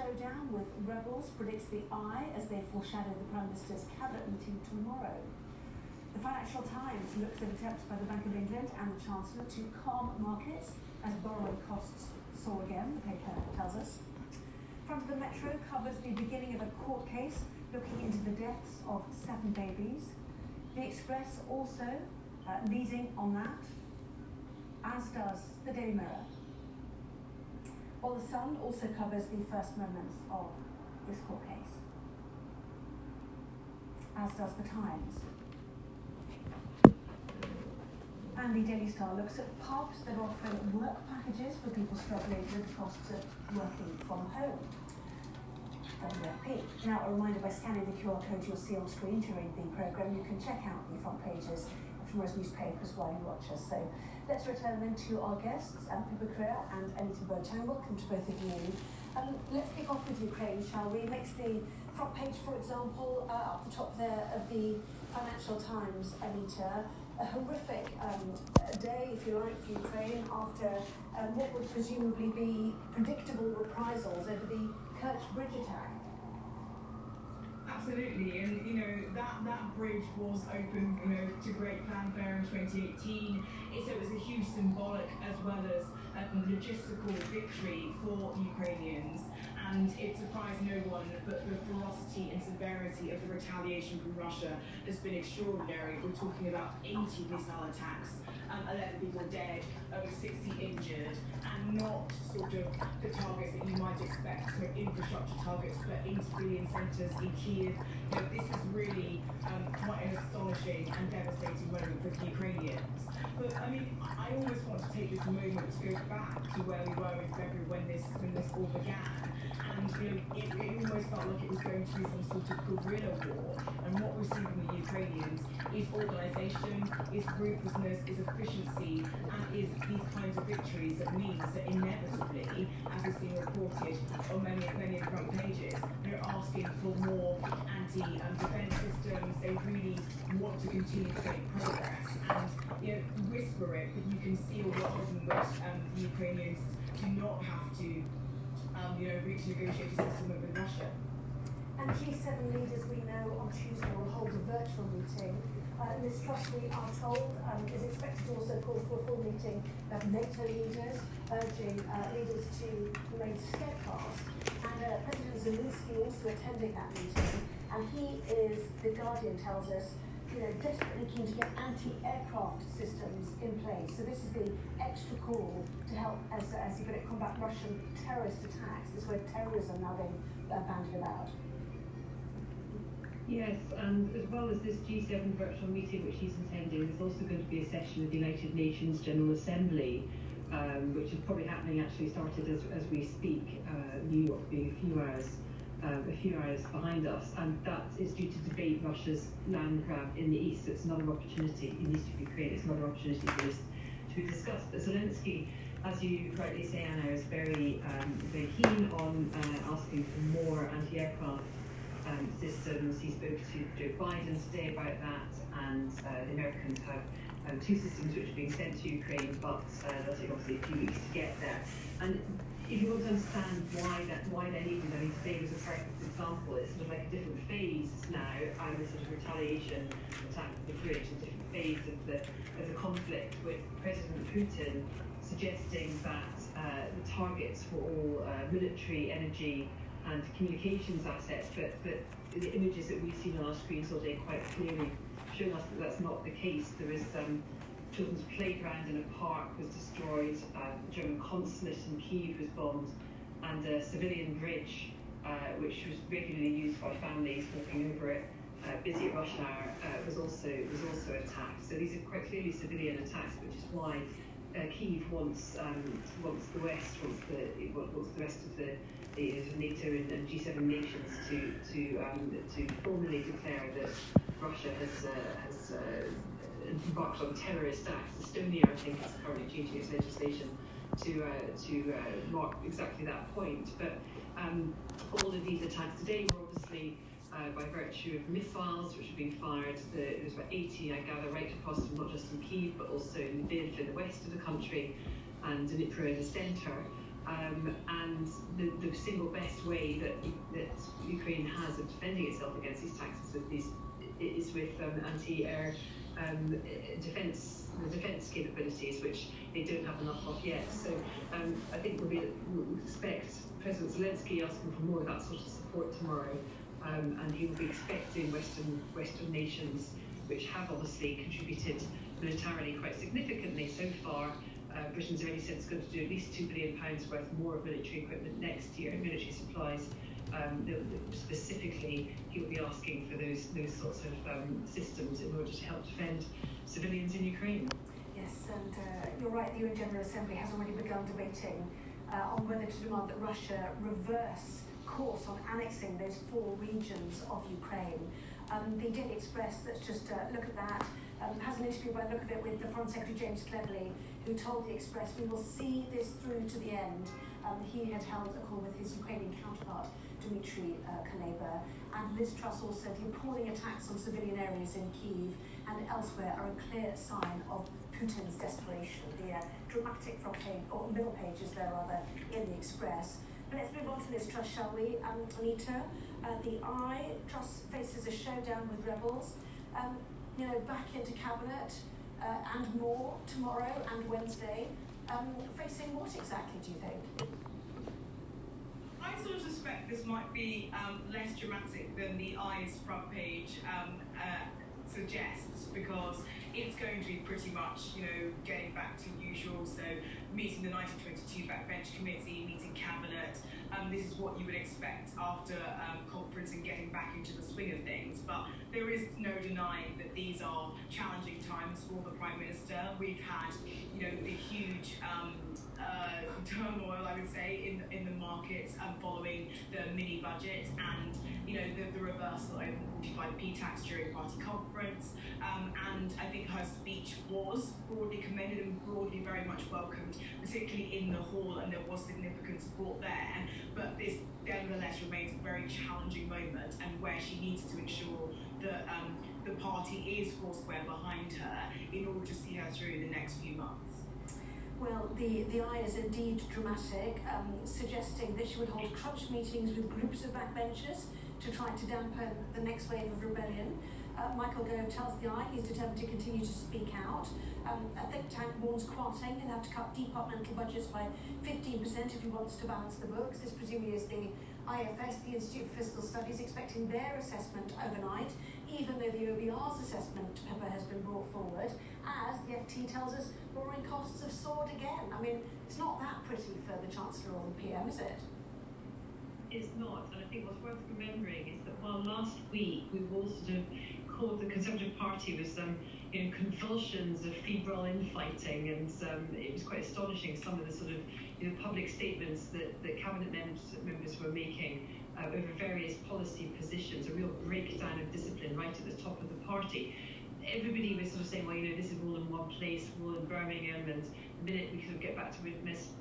showdown with rebels, predicts the eye as they foreshadow the Prime Minister's cabinet meeting tomorrow. The Financial Times looks at attempts by the Bank of England and the Chancellor to calm markets as borrowing costs soar again, the paper tells us. Front of the Metro covers the beginning of a court case looking into the deaths of 7 babies. The Express also leading on that, as does the Daily Mirror. While the Sun also covers the first moments of this court case, as does the Times. And the Daily Star looks at pubs that are offering work packages for people struggling with the costs of working from home. WFP. Now, a reminder, by scanning the QR code you'll see on screen during the programme, you can check out the front pages of tomorrow's newspapers while you watch us. So let's return then to our guests, Pippa Creer and Anita Boateng. Welcome to both of you. Let's kick off with Ukraine, shall we? Makes the front page, for example, up the top there of the Financial Times, Anita. A horrific day, if you like, for Ukraine after what would presumably be predictable reprisals over the Kerch bridge attack. Absolutely, and that bridge was opened, to great fanfare in 2018. So it was a huge symbolic as well as logistical victory for Ukrainians, and it surprised no one. But the ferocity and severity of the retaliation from Russia has been extraordinary. We're talking about 80 missile attacks, 11 people dead, over 60 injured, and not sort of the targets that you might expect, so infrastructure targets, but in civilian centres in Kiev. This is really quite an astonishing and devastating moment for the Ukrainians. But I almost want to take this moment to go back to where we were in February when this all began. And it almost felt like it was going to be some sort of guerrilla war. And what we're seeing from the Ukrainians is organisation, is ruthlessness, is efficiency, and is these kinds of victories that means that inevitably, as is being reported on many of the front pages, they're asking for more anti-defence systems. They really want to continue to make progress and whisper it, but you can see a world in which the Ukrainians do not have to reach a negotiated settlement with Russia. And G7 leaders, we know, on Tuesday will hold a virtual meeting. Liz Truss, we are told, is expected to also call for a full meeting of NATO leaders, urging leaders to remain steadfast. And President Zelensky also attending that meeting, and he is, The Guardian tells us, desperately keen to get anti-aircraft systems in place. So this is the extra call to help, as you put it, combat Russian terrorist attacks. This word terrorism now being bandied about. Yes, and as well as this G7 virtual meeting which he's attending, there's also going to be a session of the United Nations General Assembly, which is probably happening, actually started as we speak, New York being a few hours behind us, and that is due to debate Russia's land grab in the east. So it's another opportunity in the east of Ukraine. It's another opportunity for this to be discussed. But Zelensky, as you rightly say, Anna, is very keen on asking for more anti-aircraft systems. He spoke to Joe Biden today about that, and the Americans have 2 systems which are being sent to Ukraine, but they'll take obviously a few weeks to get there. And if you want to understand why they're needed, today was a perfect example. It's sort of like a different phase now, either sort of retaliation, attack of the bridge, a different phase of the conflict, with President Putin suggesting that the targets for all military, energy and communications assets, but the images that we've seen on our screens all day quite clearly showing us that that's not the case. There is children's playground in a park was destroyed, the German consulate in Kyiv was bombed, and a civilian bridge, which was regularly used by families walking over it, busy at rush hour, was also attacked. So these are quite clearly civilian attacks, which is why Kyiv wants the West, wants the rest of the NATO and G7 nations to formally declare that Russia has embarked on terrorist acts. Estonia, I think, is currently changing its legislation to mark exactly that point. But all of these attacks today were obviously by virtue of missiles which have been fired. There's about 80, I gather, right across, not just in Kyiv, but also in Lviv in the west of the country, and Dnipro in the centre. And the single best way that Ukraine has of defending itself against these attacks is with anti-air defence capabilities, which they don't have enough of yet. So I think we'll expect President Zelensky asking for more of that sort of support tomorrow, and he will be expecting Western nations, which have obviously contributed militarily quite significantly so far. Britain's already said it's going to do at least £2 billion worth more of military equipment next year, military supplies. Specifically, he'll be asking for those sorts of systems in order to help defend civilians in Ukraine. Yes, and you're right, the UN General Assembly has already begun debating on whether to demand that Russia reverse course on annexing those 4 regions of Ukraine. The Daily Express, let's just look at that, has an interview by the look of it with the Foreign Secretary James Cleverly, who told the Express, "We will see this through to the end." He had held a call with his Ukrainian counterpart, Dmitry Kuleba, and Liz Truss also said the appalling attacks on civilian areas in Kyiv and elsewhere are a clear sign of Putin's desperation. The dramatic front page, or middle pages there rather, in the Express. But let's move on to Liz Truss, shall we? Anita, the Truss faces a showdown with rebels. Back into cabinet and more tomorrow and Wednesday. Facing what exactly, do you think? I sort of suspect this might be less dramatic than the Eyes front page suggests, because it's going to be pretty much, getting back to usual. So meeting the 1922 backbench committee, meeting cabinet. This is what you would expect after conference and getting back into the swing of things. But there is no denying that these are challenging times for the Prime Minister. We've had, the huge turmoil, I would say, in the markets following the mini budget, and the reversal over the 45p tax during party conference. And I think her speech was broadly commended and broadly very much welcomed, particularly in the hall, and there was significant support there. But this nevertheless remains a very challenging moment, and where she needs to ensure that the party is foursquare behind her in order to see her through the next few months. Well, the eye is indeed dramatic, suggesting that she would hold crunch meetings with groups of backbenchers to try to dampen the next wave of rebellion. Michael Gove tells the Eye he's determined to continue to speak out. A think tank warns Kwarteng he'll have to cut departmental budgets by 15% if he wants to balance the books. This presumably is the IFS, the Institute for Fiscal Studies, expecting their assessment overnight, even though the OBR's assessment paper has been brought forward. As the FT tells us, borrowing costs have soared again. I mean, it's not that pretty for the Chancellor or the PM, is it? It's not, and I think what's worth remembering is that while last week we all sort of called the Conservative Party with some convulsions of febrile infighting, and it was quite astonishing some of the sort of public statements that cabinet members were making over various policy positions, a real breakdown of discipline right at the top of the party. Everybody was sort of saying, well, this is all in one place, all in Birmingham, and the minute we sort of get back to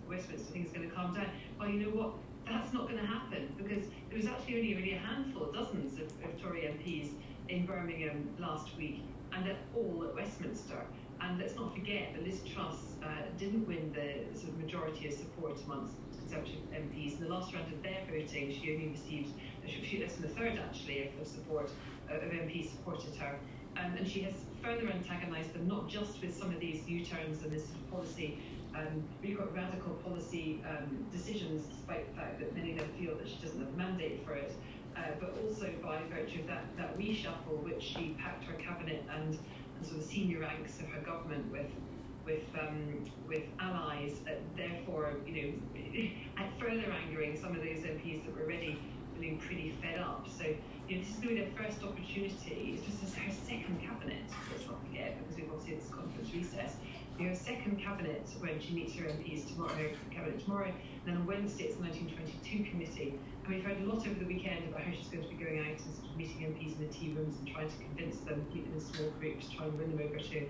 Westminster, things are going to calm down. Well, you know what? That's not going to happen, because there was actually only really a handful, dozens of Tory MPs in Birmingham last week, and they're all at Westminster. And let's not forget that Liz Truss didn't win the sort of majority of support amongst Conservative MPs. In the last round of their voting, she only received a few less than a third, actually, of support of MPs supported her. And she has further antagonised them, not just with some of these U-turns and this sort of policy, really quite radical policy decisions, despite the fact that many of them feel that she doesn't have a mandate for it, but also by virtue of that reshuffle, which she packed her cabinet and sort of senior ranks of her government with allies, therefore, further angering some of those MPs that were already feeling pretty fed up. So, this is going to be their first opportunity. It's just her second cabinet, let's not forget, because we've obviously had this conference recess. Her second cabinet when she meets her MPs tomorrow, and then on Wednesday it's the 1922 committee. And we've heard a lot over the weekend about how she's going to be going out and sort of meeting MPs in the tea rooms and trying to convince them, keep them in small groups, try and win them over to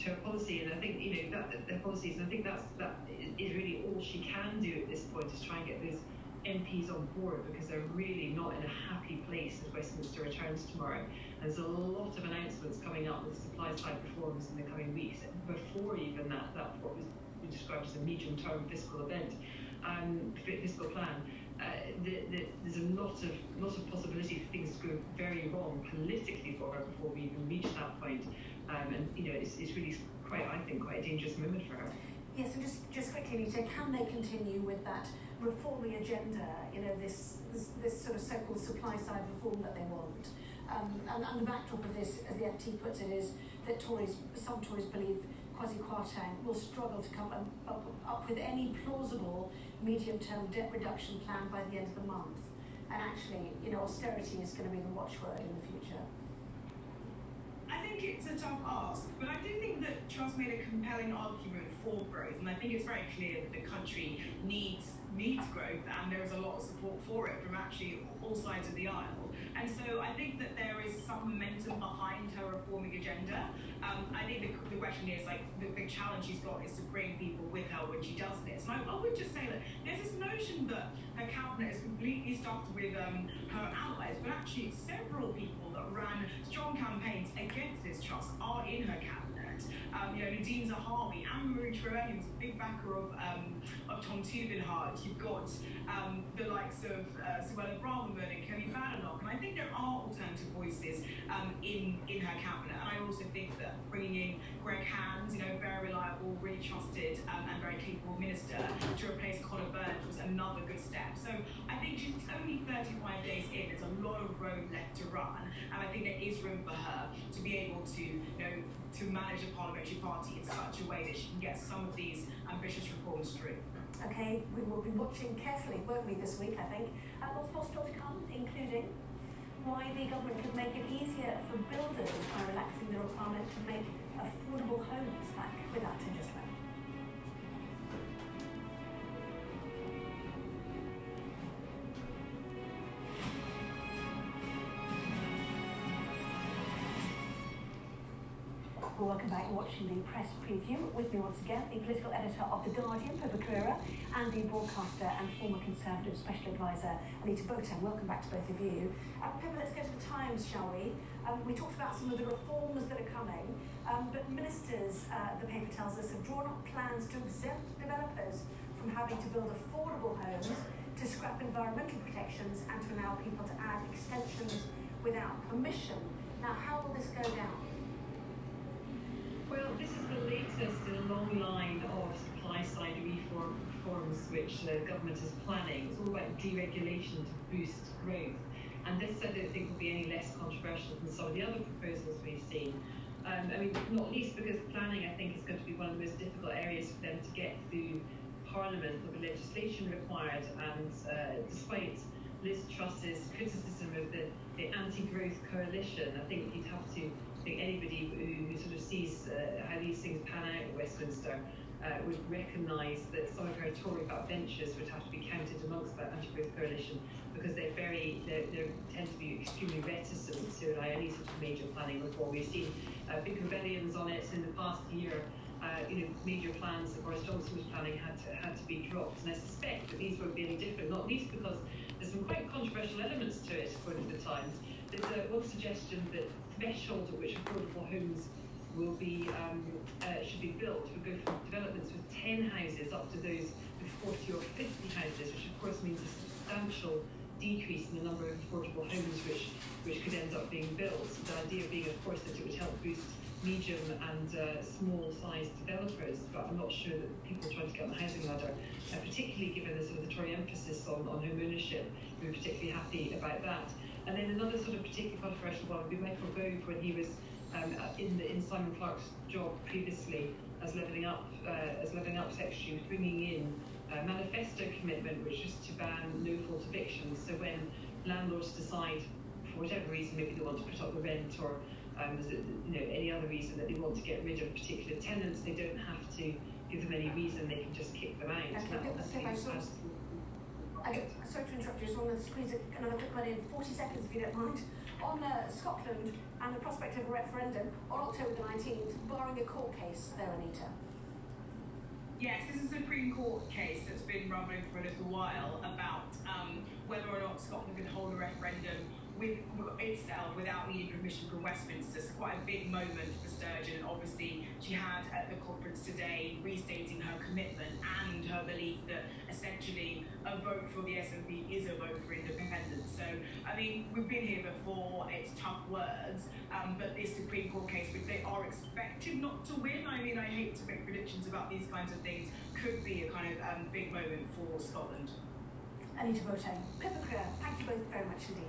her policy. And I think that their policies, and I think that is really all she can do at this point, is try and get those MPs on board, because they're really not in a happy place as Westminster returns tomorrow. And there's a lot of announcements coming up with supply side reforms in the coming weeks, before even that what was described as a medium-term fiscal event. fiscal plan, there's a lot of possibility for things to go very wrong politically for her before we even reach that point. And it's really I think quite a dangerous moment for her. Yes, and just quickly, Rita, can they continue with that reforming agenda? This sort of so-called supply side reform that they want. And the backdrop of this, as the FT puts it, is that some Tories believe Kwasi Kwarteng will struggle to come up with any plausible medium-term debt reduction plan by the end of the month. And actually, austerity is going to be the watchword in the future. I think it's a tough ask, but I do think that Truss made a compelling argument for growth, and I think it's very clear that the country needs growth, and there is a lot of support for it from actually all sides of the aisle. And so I think that there is some momentum behind her reforming agenda. I think the question is, the big challenge she's got is to bring people with her when she does this. And I would just say that there's this notion that her cabinet is completely stuffed with her allies, but actually several people that ran strong campaigns against this Truss are in her cabinet. Nadine Zahawi, Anne-Marie Trevelyan was a big backer of Tom Tugendhat. You've got the likes of Suella Braverman and Kelly Badenoch, and I think there are alternative voices in her cabinet. And I also think that bringing in Greg Hands, very reliable, really trusted and very capable minister, to replace Conor Byrne was another good step. So I think she's only 35 days in. There's a lot of road left to run, and I think there is room for her to be able to to manage a parliamentary party in such a way that she can get some of these ambitious reforms through. Okay, we will be watching carefully, won't we, this week, I think. Lots more still to come, including why the government could make it easier for builders by relaxing the requirement to make affordable homes. Back with that in just a moment. Well, welcome back. You're watching the press preview. With me once again, the political editor of The Guardian, Pippa Crerar, and the broadcaster and former Conservative Special Advisor, Anita Boateng. Welcome back to both of you. Pippa, let's go to the Times, shall we? We talked about some of the reforms that are coming, but ministers, the paper tells us, have drawn up plans to exempt developers from having to build affordable homes, to scrap environmental protections, and to allow people to add extensions without permission. Now, how will this go down? Well, this is the latest in a long line of supply-side reforms which the government is planning. It's all about deregulation to boost growth. And this, I don't think, will be any less controversial than some of the other proposals we've seen. Not least because planning, I think, is going to be one of the most difficult areas for them to get through Parliament with the legislation required. And despite Liz Truss's criticism of the anti-growth coalition, I think you'd have to think anybody who sort of sees how these things pan out at Westminster would recognise that some of her Tory backbenchers would have to be counted amongst that anti-growth coalition, because they tend to be extremely reticent to allow any sort of major planning reform. We've seen big rebellions on it in the past year. Major plans that Boris Johnson was planning had to be dropped, and I suspect that these won't be any different, not least because there's some quite controversial elements to it, according to the Times. There's one suggestion that threshold at which affordable homes will be should be built would go from developments with 10 houses up to those with 40 or 50 houses, which of course means a substantial decrease in the number of affordable homes which could end up being built. The idea being, of course, that it would help boost medium and small-sized developers, but I'm not sure that people trying to get on the housing ladder, particularly given the sort of the Tory emphasis on home ownership, who are particularly happy about that. And then another sort of particularly controversial one would be Michael Gove, when he was in Simon Clarke's job previously as Levelling Up secretary, bringing in a manifesto commitment which was to ban no-fault evictions. So when landlords decide, for whatever reason, maybe they want to put up the rent, or any other reason that they want to get rid of particular tenants, they don't have to give them any reason, they can just kick them out. Sorry to interrupt you, just want to squeeze another quick one in, 40 seconds if you don't mind. On Scotland and the prospect of a referendum on October the 19th, barring a court case there, Anita. Yes, this is a Supreme Court case that's been rumbling for a little while about whether or not Scotland can hold a referendum itself without needing permission from Westminster. So quite a big moment for Sturgeon. And obviously, she had at the conference today restating her commitment and her belief that essentially a vote for the SNP is a vote for independence. So, I mean, we've been here before. It's tough words, but this Supreme Court case, which they are expected not to win. I mean, I hate to make predictions about these kinds of things. Could be a kind of big moment for Scotland. Anita Boateng, Pippa Creer, thank you both very much indeed.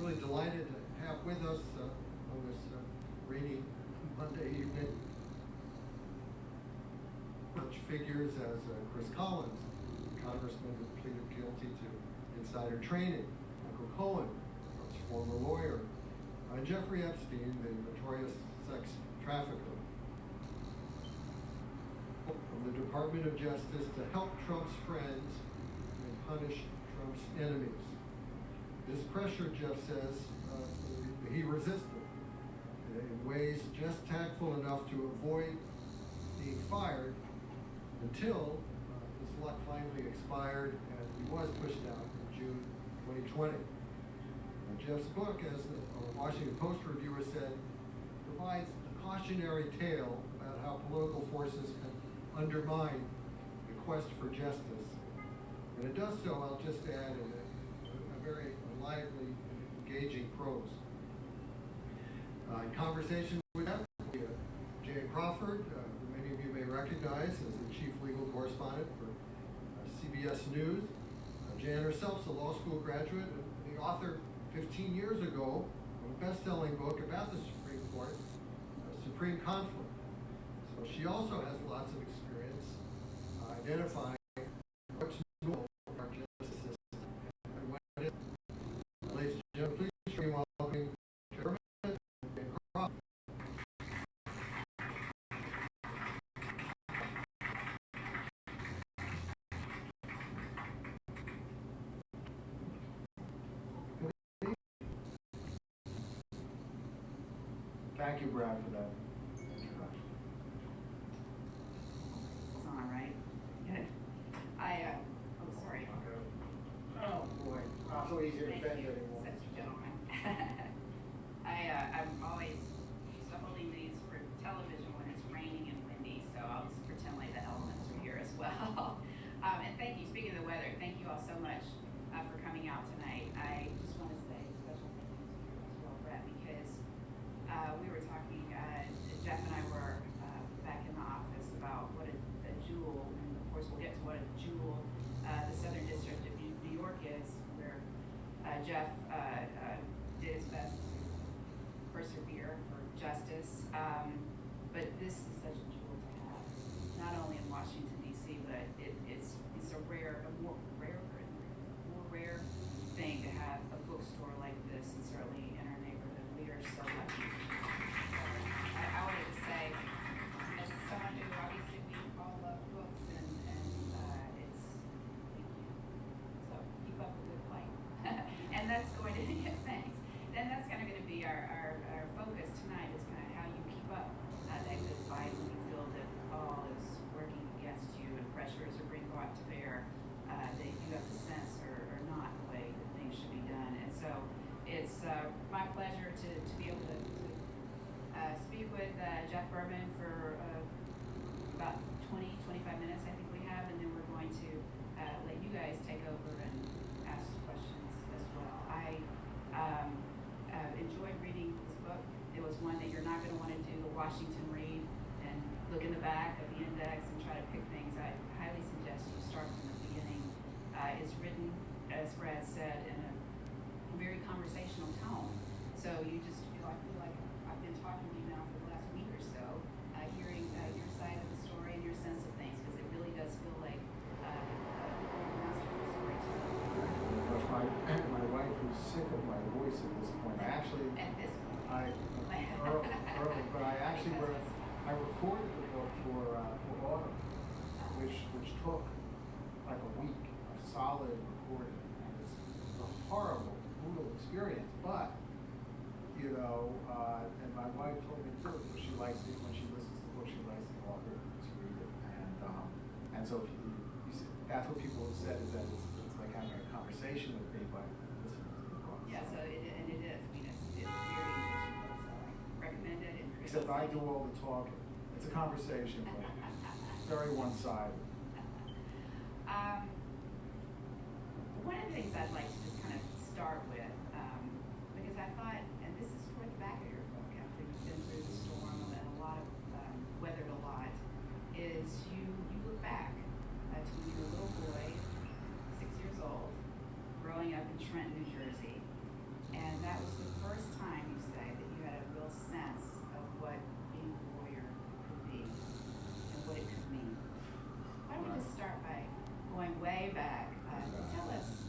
Really delighted to have with us on this rainy Monday evening such figures as Chris Collins, congressman who pleaded guilty to insider trading, Michael Cohen, Trump's former lawyer, and Jeffrey Epstein, the notorious sex trafficker, from the Department of Justice to help Trump's friends and punish Trump's enemies. This pressure, Jeff says, he resisted in ways just tactful enough to avoid being fired until his luck finally expired and he was pushed out in June 2020. Jeff's book, as the Washington Post reviewer said, provides a cautionary tale about how political forces can undermine the quest for justice. And it does so, I'll just add, in a very lively and engaging prose. In conversation with Jane Crawford, who many of you may recognize as the chief legal correspondent for CBS News. Jan herself is a law school graduate and the author 15 years ago of a best-selling book about the Supreme Court, Supreme Conflict. So she also has lots of experience identifying what's new in our justice system and when it is. Ladies and gentlemen, please join me in welcoming Chairman Jane Crawford. Thank you, Brad, for that introduction. This is on, right? Good. Oh, sorry. Oh, boy. Not so easy to Thank bend you, anymore. such a gentleman. I'm always holding these for television when it's raining and windy, so I'll just pretend like the elements are here as well. And thank you, speaking of the weather, thank you all so much for coming out tonight. I just want to say a special thank you to you as well, Brett, because we were talking, Jeff and I were back in the office about what a jewel, and of course we'll get to what a jewel the Southern District of New York is, where Jeff did his best to persevere for justice. But this is such a jewel to have, not only in Washington, D.C., but it's a more rare thing to have a bookstore like this, and certainly in our neighborhood. We are so lucky. I wanted to say, as someone who obviously we all love books, and it's, thank you. So keep up the good fight. And that's going Brad said, in a very conversational tone. So you just feel, I feel like I've been talking to you now for the last week or so, hearing your side of the story and your sense of things, because it really does feel like a masterful storytelling. Because my wife was sick of my voice at this point. I actually, At this point. early, but I actually I recorded the book for Autumn, which took like a week of solid recording, and it's a horrible, brutal experience. But and my wife told me too, because she likes it when she listens to the book, she likes the author to read it, and so if that's what people have said, is that it's like having a conversation with me by listening to the book. Yeah, so it is. I mean, it's very interesting. So I recommend it. And Except I do all the talking. It's a conversation, but very one-sided. One of the things I'd like to just kind of start with, because I thought, and this is toward the back of your book, after you've been through the storm and a lot of weathered a lot, is you look back to when you were a little boy, 6 years old, growing up in Trenton, New Jersey, and that was the first time, you say, that you had a real sense of what being a lawyer could be and what it could mean. Why don't we just start by going way back? Tell us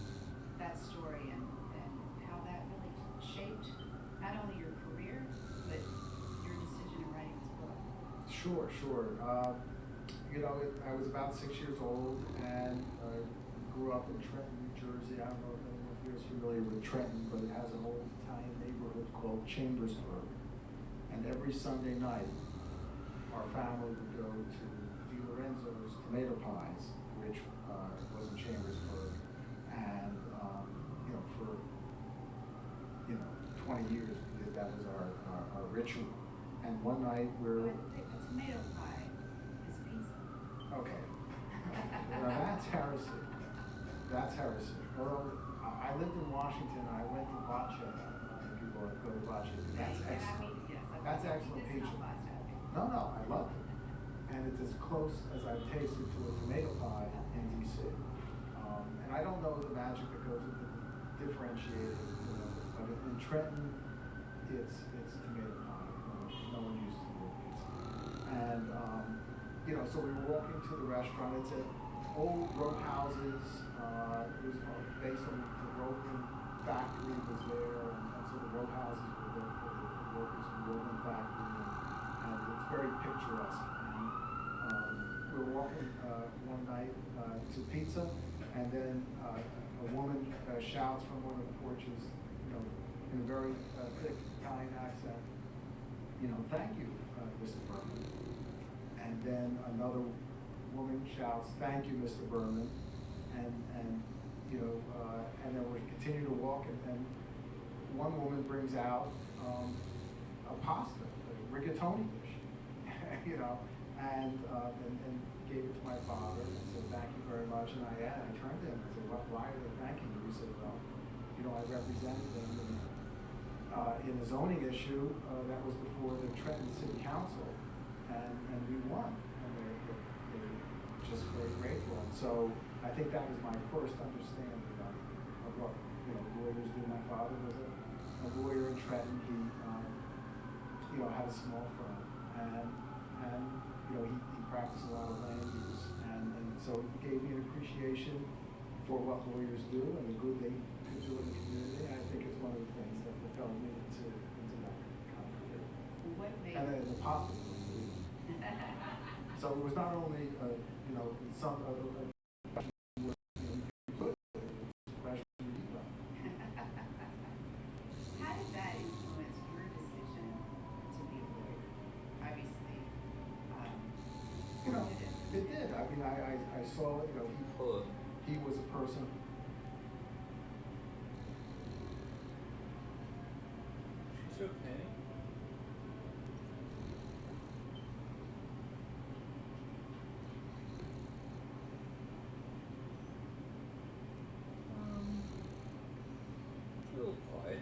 that story and how that really shaped not only your career, but your decision in writing this book. Sure. I was about 6 years old and grew up in Trenton, New Jersey. I don't know if anyone here is familiar with Trenton, but it has an old Italian neighborhood called Chambersburg. And every Sunday night, our family would go to Di Lorenzo's Tomato Pies, which was in Chambersburg. And, for 20 years, that was our ritual. And one night A tomato pie is pizza. Okay. Now that's heresy. Although I lived in Washington, I went to Bache. People go to Bache. That's excellent. That's excellent pizza. No, I loved it. And it's as close as I've tasted to a tomato pie in DC. And I don't know the magic that goes into differentiating, but in Trenton, it's tomato pie. No one used to do pizza. And so we were walking to the restaurant. It's at old row houses. It was based on the roping factory was there, and so the row houses were there for the workers in the roping factory, and it's very picturesque. And we were walking one night to pizza, and then a woman shouts from one of the porches, in a very thick Italian accent, "Thank you, Mr. Berman." And then another woman shouts, "Thank you, Mr. Berman." And then we continue to walk, and one woman brings out a pasta, a rigatoni dish, and gave it to my father and said, "Thank you very much." And I turned to him and said, "Why are they thanking you?" He said, "Well, I represented them in a zoning issue that was before the Trenton City Council, and we won." And they're just very grateful. And so I think that was my first understanding of what lawyers do. My father was a lawyer in Trenton. He had a small firm, and he practiced a lot of land use, and so it gave me an appreciation for what lawyers do and the good they could do in the community. And I think it's one of the things that propelled me into that kind of career. What made And then the positive. So it was not only some How did that influence your decision to be a lawyer? Obviously, it did. I mean, I saw, he was a person. She's okay. A little quiet.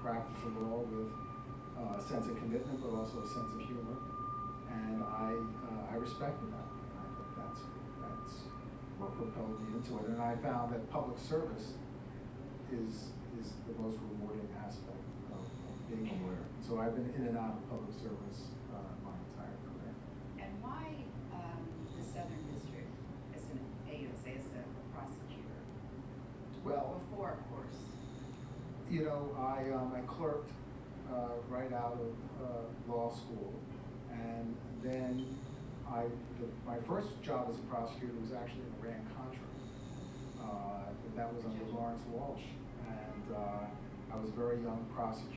practice of law with a sense of commitment, but also a sense of humor, and I respected that. And I think that's what propelled me into it. And I found that public service is the most rewarding aspect of being a lawyer. So I've been in and out of public service my entire career. And why the Southern District as an AUSA, as a prosecutor? Well, Before, of course. you know, I clerked right out of law school, and then my first job as a prosecutor was actually in Iran-Contra. That was under Lawrence Walsh, and I was a very young prosecutor.